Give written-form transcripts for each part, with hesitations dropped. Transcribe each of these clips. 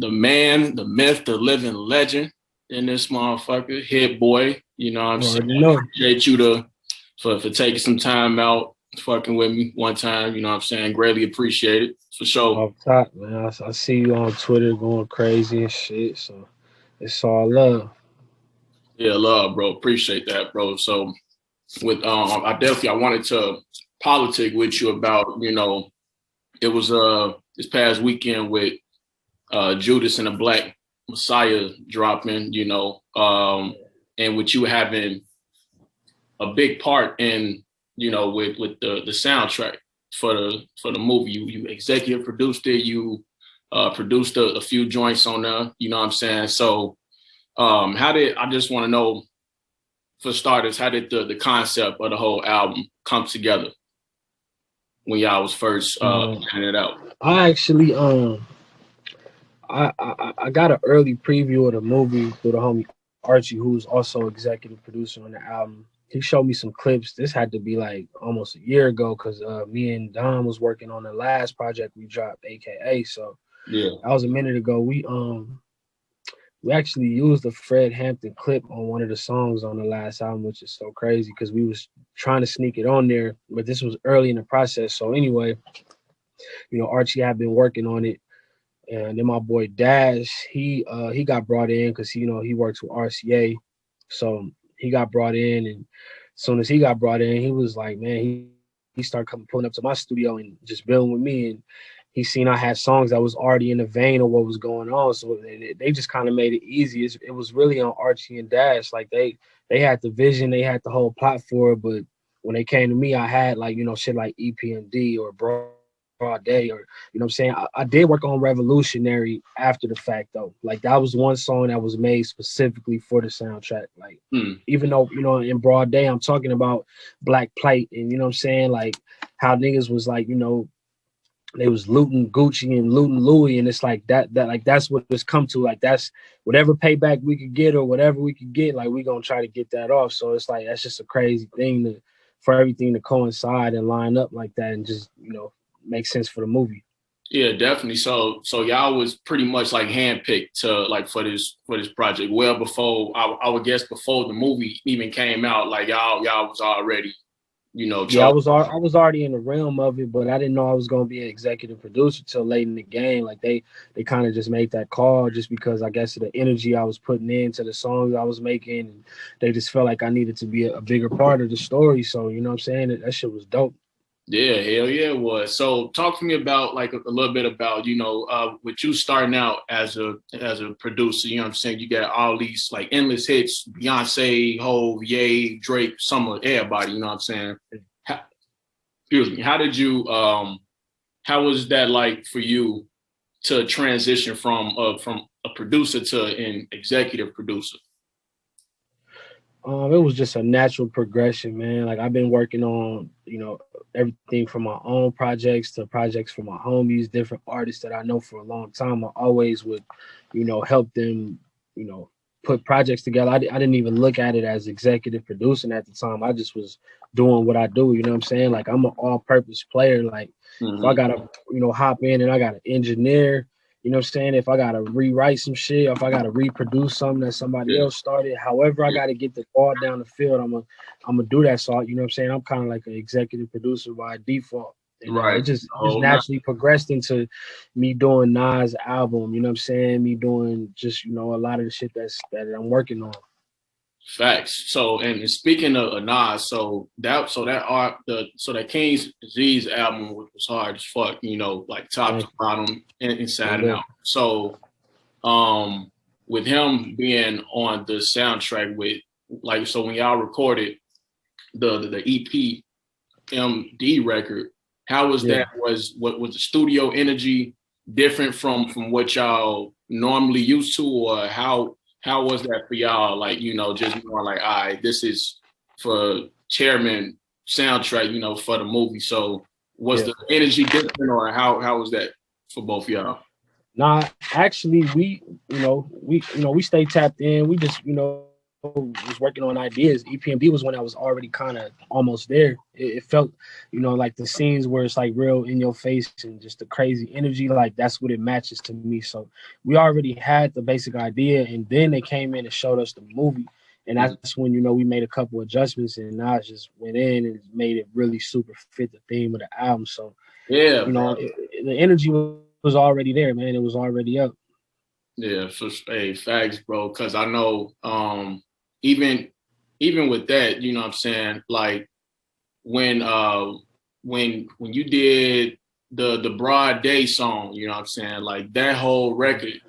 the man, the myth, the living legend in this motherfucker, Hit Boy. You know what I'm saying? Already know. Appreciate you for taking some time out, fucking with me one time. You know what I'm saying? Greatly appreciate it for sure. Off top, man. I see you on Twitter going crazy and shit. So it's all love. Yeah, love, bro. Appreciate that, bro. So with I wanted to politic with you about, you know, it was this past weekend with Judas and the Black Messiah dropping, you know, and with you having a big part in, you know, with the soundtrack for the movie. You executive produced it, you produced a few joints on there, you know what I'm saying? So I just want to know, for starters, how did the concept of the whole album come together when y'all was first planning it out? I actually I got an early preview of the movie through the homie Archie, who's also executive producer on the album. He showed me some clips. This had to be like almost a year ago because me and Don was working on the last project we dropped, AKA. So Yeah, that was a minute ago. We actually used the Fred Hampton clip on one of the songs on the last album, which is so crazy because we was trying to sneak it on there, but this was early in the process. So anyway, you know, Archie had been working on it. And then my boy Dash, he got brought in because he works with RCA, so he got brought in, and as soon as he got brought in, he was like, man, he started pulling up to my studio and just building with me, and he seen I had songs that was already in the vein of what was going on, so they just kind of made it easy. It was really on Archie and Dash, like they had the vision, they had the whole plot for it, but when they came to me, I had like shit like EPMD or Broad Day, or what I'm saying. I did work on Revolutionary after the fact though. Like that was one song that was made specifically for the soundtrack. Like even though in Broad Day I'm talking about black plight and what I'm saying, like how niggas was like they was looting Gucci and looting Louis, and it's like that like that's what it's come to. Like that's whatever payback we could get or whatever we could get, like we gonna try to get that off. So it's like that's just a crazy thing for everything to coincide and line up like that and just make sense for the movie. yeah, definitely. So y'all was pretty much like handpicked to like for this project well before I would guess before the movie even came out. Like y'all was already Yeah, I chose. was already in the realm of it, but I didn't know I was gonna be an executive producer till late in the game. Like they kind of just made that call just because I guess of the energy I was putting into the songs I was making, and they just felt like I needed to be a bigger part of the story. So what I'm saying, that shit was dope. Yeah, hell yeah, it was. So talk to me about like a little bit about, with you starting out as a producer, you know what I'm saying? You got all these like endless hits, Beyonce, Hov, Ye, Drake, some of everybody, you know what I'm saying? Excuse me. How did you how was that like for you to transition from a producer to an executive producer? It was just a natural progression, man. Like I've been working on, everything from my own projects to projects for my homies, different artists that I know for a long time. I always would, help them, put projects together. I didn't even look at it as executive producing at the time. I just was doing what I do. You know what I'm saying? Like I'm an all-purpose player. Like if I gotta, hop in and I gotta engineer. You know what I'm saying? If I got to rewrite some shit, if I got to reproduce something that somebody else started, however I got to get the ball down the field, I'm gonna do that. So, you know what I'm saying? I'm kind of like an executive producer by default. And, Right. It just naturally progressed into me doing Nas album, you know what I'm saying? Me doing just, a lot of the shit that I'm working on. Facts. So, and speaking of Nas, that King's Disease album was hard as fuck, like top to bottom, inside and out. So, with him being on the soundtrack so when y'all recorded the EP MD record, how was that? Was the studio energy different from what y'all normally used to, or how was that for y'all? Like, just more like, all right, this is for Chairman soundtrack, for the movie. So was the energy different, or how was that for both y'all? Nah, actually, we stay tapped in. We just, was working on ideas. EPMD was when I was already kind of almost there. It felt, like the scenes where it's like real in your face and just the crazy energy, like that's what it matches to me. So we already had the basic idea, and then they came in and showed us the movie. And that's when, we made a couple adjustments, and Nas just went in and made it really super fit the theme of the album. So, yeah, the energy was already there, man. It was already up. Yeah, hey, facts, bro. Because I know, even with that, you know what I'm saying, like when you did the Broad Day song, you know what I'm saying, like that whole record,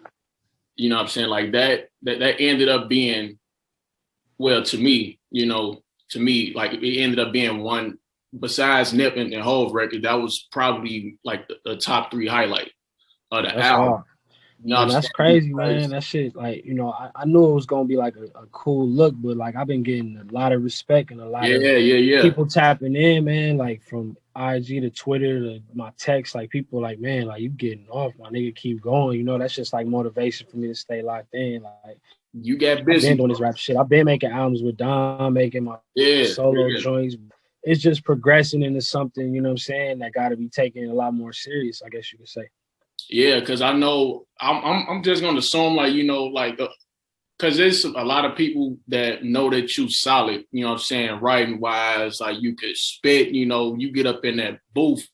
you know what I'm saying, like that ended up being, well, to me, like it ended up being one, besides Nip and Hove record, that was probably like the top 3 highlight of the album. Hard. Man, that's crazy, man. That shit, like, I knew it was gonna be like a cool look, but like I've been getting a lot of respect and a lot of people tapping in, man. Like from IG to Twitter to my text, like people like, man, like you getting off, my nigga, keep going. That's just like motivation for me to stay locked in. Like you get busy. I've been doing this rap shit. I've been making albums with Dom, making my solo joints. It's just progressing into something, you know what I'm saying, that got to be taken a lot more serious, I guess you could say. Yeah, because I know I'm just gonna assume, like, because there's a lot of people that know that you solid, you know what I'm saying, writing wise, like you could spit, you get up in that booth,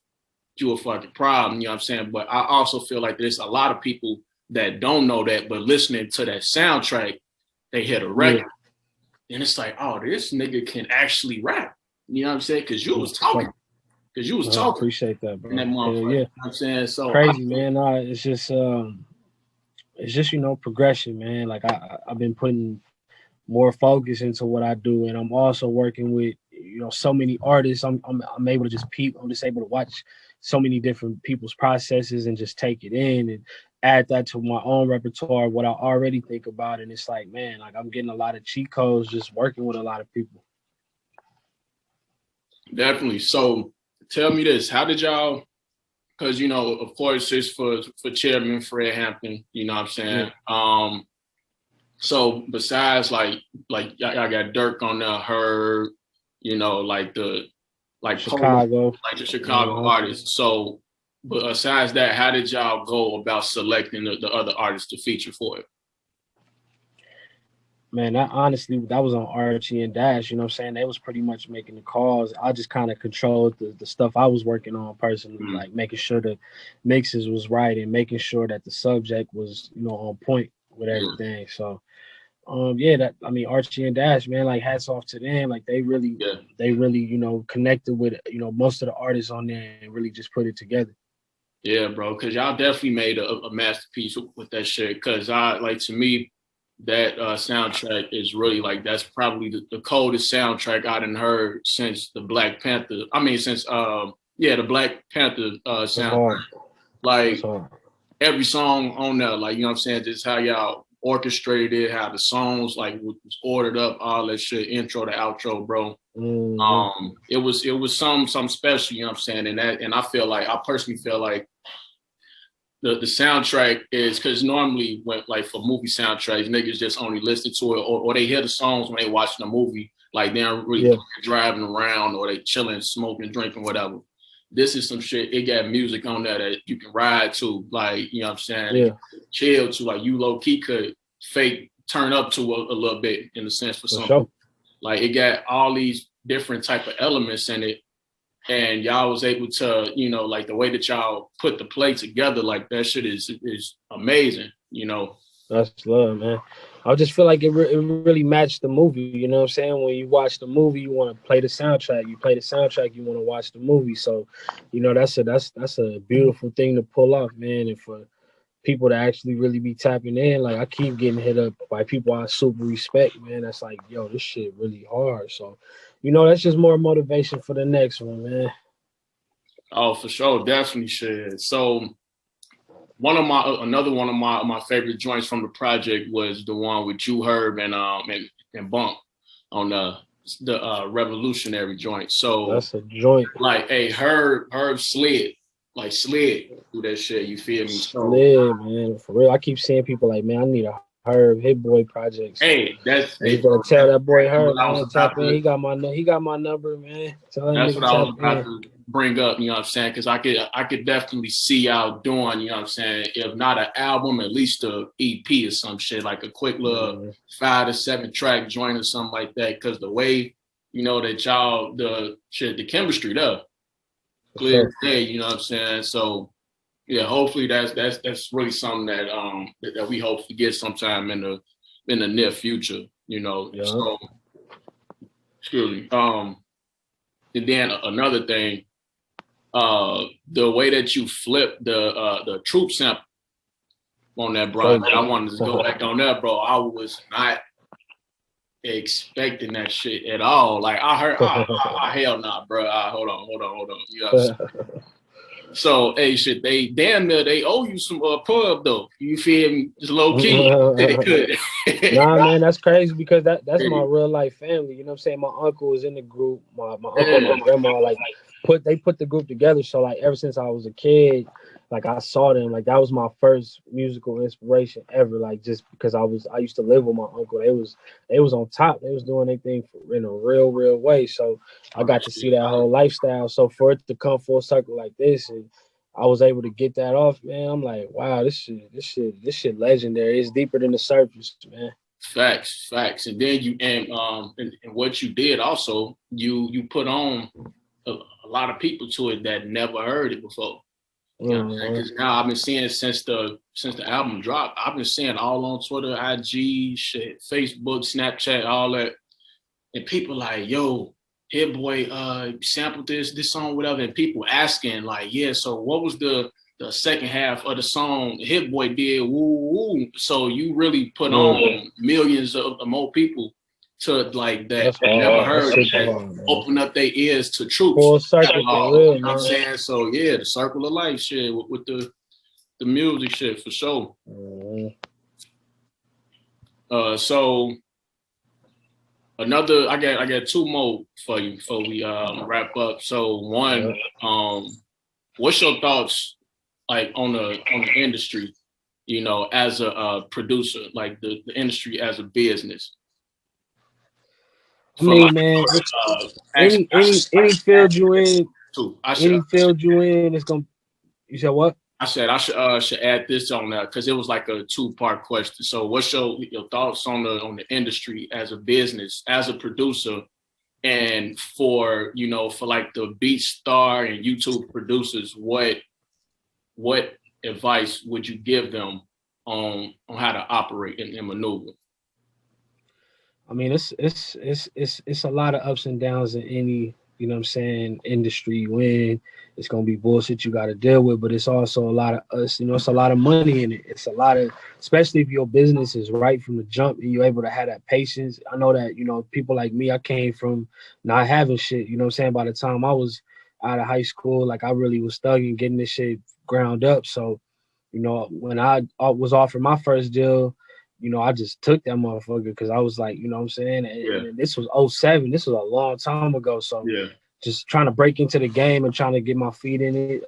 you a fucking problem, you know what I'm saying. But I also feel like there's a lot of people that don't know that, but listening to that soundtrack, they hit a record, and it's like, oh, this nigga can actually rap, you know what I'm saying, because you was talking. Because you was talking. I appreciate that, bro. That motherfucker, you know what I'm saying? So crazy, man. It's just progression, man. Like I've been putting more focus into what I do, and I'm also working with so many artists. I'm able to just peep. I'm just able to watch so many different people's processes and just take it in and add that to my own repertoire, what I already think about. And it's like, man, like I'm getting a lot of cheat codes just working with a lot of people. Definitely. So tell me this, how did y'all, because, of course, it's for Chairman Fred Hampton, you know what I'm saying? Yeah. So besides, like y'all got Dirk on there, Herb, like the Chicago. Like the Chicago artists. So, but besides that, how did y'all go about selecting the other artists to feature for it? Man, that was on Archie and Dash, you know what I'm saying? They was pretty much making the calls. I just kind of controlled the stuff I was working on personally, like making sure the mixes was right and making sure that the subject was, on point with everything. So, Archie and Dash, man, like hats off to them. Like they really, connected with, most of the artists on there and really just put it together. Yeah, bro, because y'all definitely made a masterpiece with that shit. Because to me, that soundtrack is really like, that's probably the coldest soundtrack I done heard since the Black Panther. The Black Panther soundtrack. Like every song on there, like, you know what I'm saying, just how y'all orchestrated it, how the songs like was ordered up, all that shit, intro to outro, bro. Mm-hmm. It was something special, you know what I'm saying, and I personally feel like the soundtrack is, because normally when, like, for movie soundtracks, niggas just only listen to it or they hear the songs when they watching the movie, like they're really driving around or they chilling, smoking, drinking, whatever. This is some shit, it got music on there that you can ride to, like, you know what I'm saying, chill to, like you low key could fake turn up to a little bit, in a sense, for something. Sure. Like it got all these different type of elements in it. And y'all was able to, like the way that y'all put the play together, like that shit is amazing, That's love, man. I just feel like it really matched the movie, you know what I'm saying? When you watch the movie, you want to play the soundtrack. You play the soundtrack, you want to watch the movie. So, that's a beautiful thing to pull off, man. And for people to actually really be tapping in, like I keep getting hit up by people I super respect, man. That's like, yo, this shit really hard. So, that's just more motivation for the next one, man. Oh, for sure, definitely should. So, another one of my favorite joints from the project was the one with Ju Herb and Bump on the Revolutionary joint. So that's a joint. Like, hey, Herb slid through that shit. You feel me? Slid, man, for real. I keep seeing people like, man, I need a Herb Hit Boy project. So Hey, that's you bro, gotta tell that boy Herb, what I was man, tap about in. to. He got my number, man. Tell that That's what nigga I tap was about in. to bring up. You know what I'm saying? Because I could definitely see y'all doing. You know what I'm saying? If not an album, at least a EP or some shit, like a quick little 5 to 7 track joint or something like that. Because the way that y'all the chemistry there, clear as day. You know what I'm saying? So. Yeah, hopefully that's really something that we hope to get sometime in the near future, Yeah. So excuse me. And then another thing, the way that you flip the troop sample on that, bro. I wanted to go back on that, bro. I was not expecting that shit at all. Like I heard, hell nah, bro. Hold on. You know what I'm saying? So, hey, shit, they damn near they owe you some pub though. You feel me? Just low key. They could. Nah, man, that's crazy because that's my real life family. You know what I'm saying? My uncle was in the group. My uncle and my grandma they put the group together. So like ever since I was a kid, like I saw them. Like that was my first musical inspiration ever. Like just because I used to live with my uncle. They was on top. They was doing their thing in a real way. So I got to see that whole lifestyle. So for it to come full circle like this, and I was able to get that off, man. I'm like, wow, this shit legendary. It's deeper than the surface, man. Facts. And then and what you did also, you put on a lot of people to it that never heard it before. You know what I'm saying? Because now I've been seeing it since the album dropped. I've been seeing all on Twitter, IG, shit, Facebook, Snapchat, all that, and people like, yo, Hit Boy sampled this song, whatever, and people asking like, yeah, so what was the second half of the song Hit Boy did? Woo woo. So you really put on millions of more people to like that never heard that open up their ears to truth. Full circle for real, you know what I'm saying? So yeah, the circle of life shit with the music shit for sure. So another, I got 2 more for you before we wrap up. So one, what's your thoughts like on the industry, as a producer, like the industry as a business? I mean, man, any field you in, it's gonna. You said what? I said I should add this on that because it was like a 2-part question. So, what's your thoughts on the industry as a business, as a producer, and for like the beat star and YouTube producers, what advice would you give them on how to operate and maneuver? I mean, it's a lot of ups and downs in any, you know what I'm saying, industry you in. It's gonna be bullshit you gotta deal with, but it's also a lot of us, it's a lot of money in it. It's a lot of, especially if your business is right from the jump and you're able to have that patience. I know that, people like me, I came from not having shit, you know what I'm saying? By the time I was out of high school, like I really was thugging, getting this shit ground up. So, when I was offered my first deal, I just took that motherfucker because I was like, you know what I'm saying? And this was '07. This was a long time ago. So just trying to break into the game and trying to get my feet in it.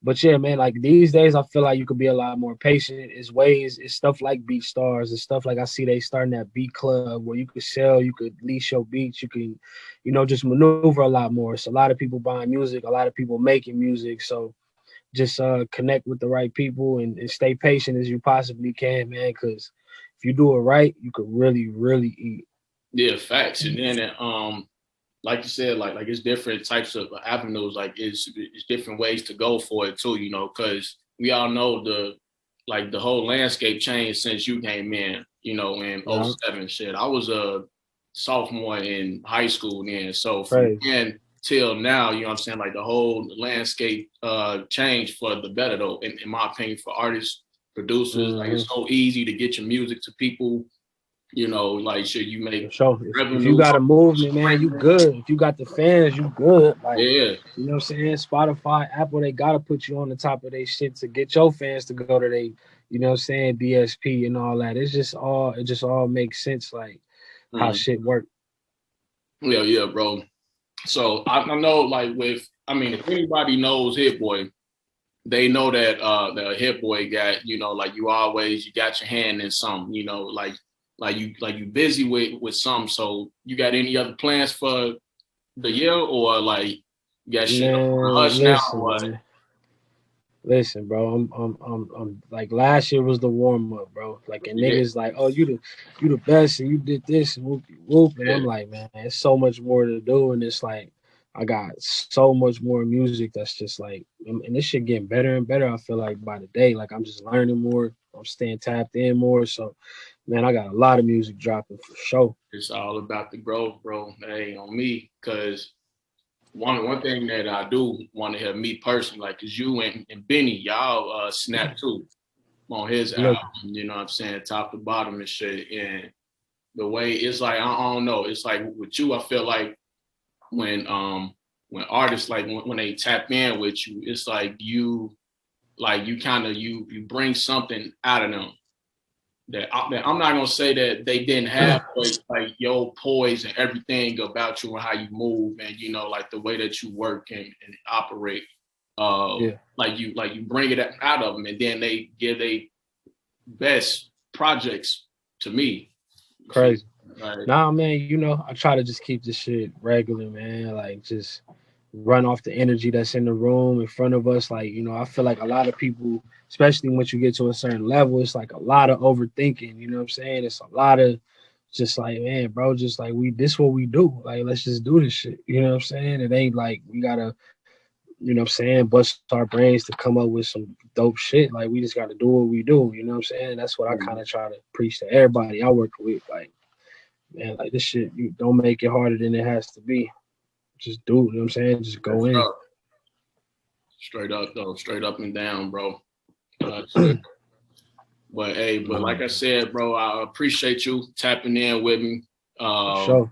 But yeah, man, like these days, I feel like you could be a lot more patient. It's stuff like Beat Stars. It's stuff like I see they starting that beat club where you could lease your beats. You can, just maneuver a lot more. It's a lot of people buying music, a lot of people making music. So just connect with the right people and stay patient as you possibly can, man. Because if you do it right, you could really, really eat. Yeah, facts. And then like you said, like it's different types of avenues. Like it's different ways to go for it too. Because we all know the whole landscape changed since you came in. In '07 shit. I was a sophomore in high school then. So from then till now, you know what I'm saying? Like the whole landscape changed for the better though, in my opinion, for artists, producers. Like it's so easy to get your music to people, like shit, you make revenue. If you got a movement, man, you good. If you got the fans, you good. Like you know what I'm saying? Spotify, Apple, they gotta put you on the top of their shit to get your fans to go to they, you know what I'm saying, DSP and all that. It just all makes sense, like how shit work. Yeah, bro. So I know, like if anybody knows Hit Boy, they know that the Hit Boy got, you know, like you got your hand in something, you know, like you busy with something. So you got any other plans for the year, or like you got shit on Man, hush now or listen, what? man. Listen, bro. I'm like last year was the warm up, bro. Like and Yeah, niggas like, oh, you the best, and you did this and whoop whoop, and yeah. I'm like, man, it's so much more to do, and it's like I got so much more music that's just like, and this shit getting better and better. I feel like by the day, like I'm just learning more. I'm staying tapped in more. So, man, I got a lot of music dropping for sure. It's all about the growth, bro. Hey, on me, because one thing that I do want to have me personally, like, cause you and Benny, y'all snap too on his Look, album, you know what I'm saying, top to bottom and shit. And the way it's like, I don't know, it's like with you, I feel like when artists like when they tap in with you, it's like you kind of you bring something out of them that I'm not gonna say that they didn't have, but like your poise and everything about you and how you move and you know like the way that you work and operate, yeah, like you bring it out of them, and then they give they best projects to me. crazy. Like, Nah, man, I try to just keep this shit regular, man. Like just run off the energy that's in the room in front of us. Like, I feel like a lot of people, especially once you get to a certain level, it's like a lot of overthinking, you know what I'm saying? It's a lot of just like, man, bro, just like this what we do. Like, let's just do this shit. You know what I'm saying? It ain't like we gotta, what I'm saying, bust our brains to come up with some dope shit. Like we just gotta do what we do, you know what I'm saying? That's what I kind of try to preach to everybody I work with. Like, man, like this shit, you don't make it harder than it has to be. Just do it, you know what I'm saying? Just go that's in. up. Straight up though, straight up and down, bro. But hey, but like I said, bro, I appreciate you tapping in with me. For sure.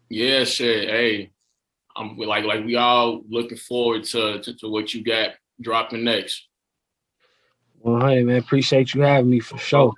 Yeah, shit. Hey, I'm like we all looking forward to what you got dropping next. 100, man. Appreciate you having me for Oh, sure.